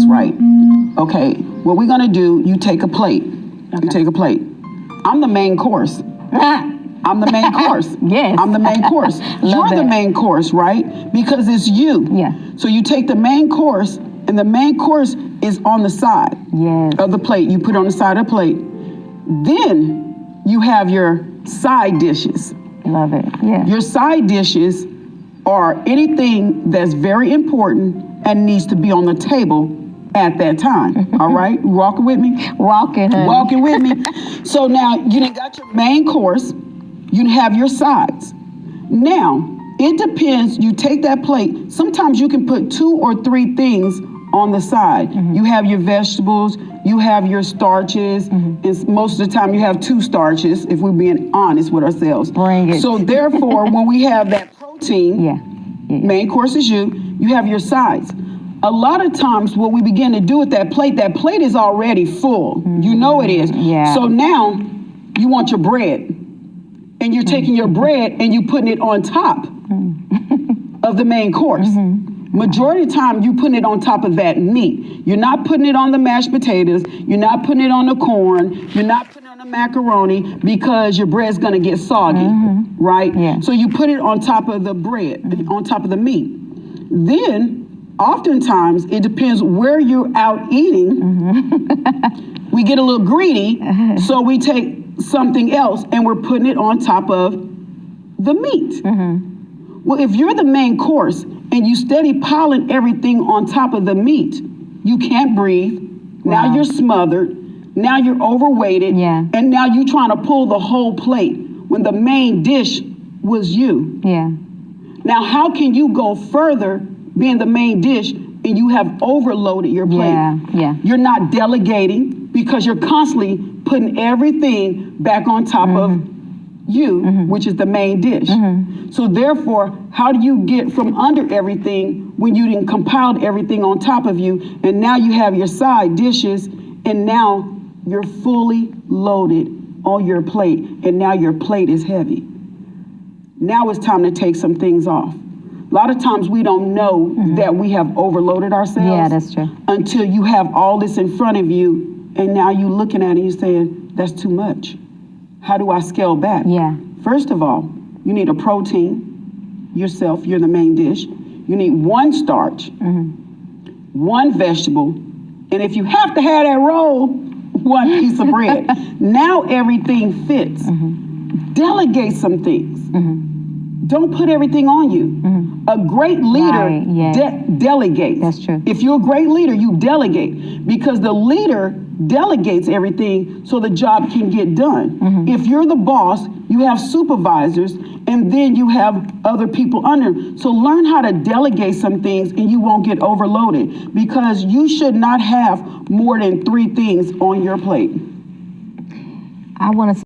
right. Okay, what we're gonna do, you take a plate. Okay. You take a plate. I'm the main course. I'm the main course. Yes. I'm the main course. You're the main course, right? Because it's you. Yeah. So you take the main course, and the main course is on the side of the plate. You put it on the side of the plate. Then you have your side dishes. Love it. Yeah. Your side dishes are anything that's very important and needs to be on the table at that time. All right? Walking with me? Walking, honey. Walking with me. So now you done got your main course. You have your sides. Now, it depends. You take that plate. Sometimes you can put 2 or 3 things on the side. You have your vegetables, you have your starches, and most of the time you have 2 starches, if we're being honest with ourselves. Bring it. So therefore, when we have that protein, main course is you have your sides. A lot of times what we begin to do with that plate is already full. You know it is. Yeah. So now you want your bread. And you're taking your bread and you putting it on top of the main course. Majority of the time, you putting it on top of that meat. You're not putting it on the mashed potatoes. You're not putting it on the corn. You're not putting it on the macaroni because your bread's gonna get soggy, right? Yeah. So you put it on top of the bread, on top of the meat. Then, oftentimes, it depends where you're out eating. We get a little greedy, so we take something else and we're putting it on top of the meat. Well, if you're the main course and you steady piling everything on top of the meat, you can't breathe. Now you're smothered. Now you're overweighted. And now you're trying to pull the whole plate when the main dish was you. Now, how can you go further being the main dish and you have overloaded your plate? You're not delegating because you're constantly putting everything back on top of you, which is the main dish. So therefore, how do you get from under everything when you didn't compile everything on top of you, and now you have your side dishes, and now you're fully loaded on your plate, and now your plate is heavy. Now it's time to take some things off. A lot of times we don't know that we have overloaded ourselves. Yeah, that's true. Until you have all this in front of you, and now you're looking at it and you're saying, that's too much. How do I scale back? First of all, you need a protein yourself. You're the main dish. You need 1 starch, 1 vegetable, and if you have to have that roll, 1 piece of bread. Now everything fits. Delegate some things. Don't put everything on you. A great leader delegates. That's true. If you're a great leader, you delegate because the leader delegates everything so the job can get done. If you're the boss, you have supervisors and then you have other people under. So learn how to delegate some things and you won't get overloaded because you should not have more than 3 things on your plate. I want to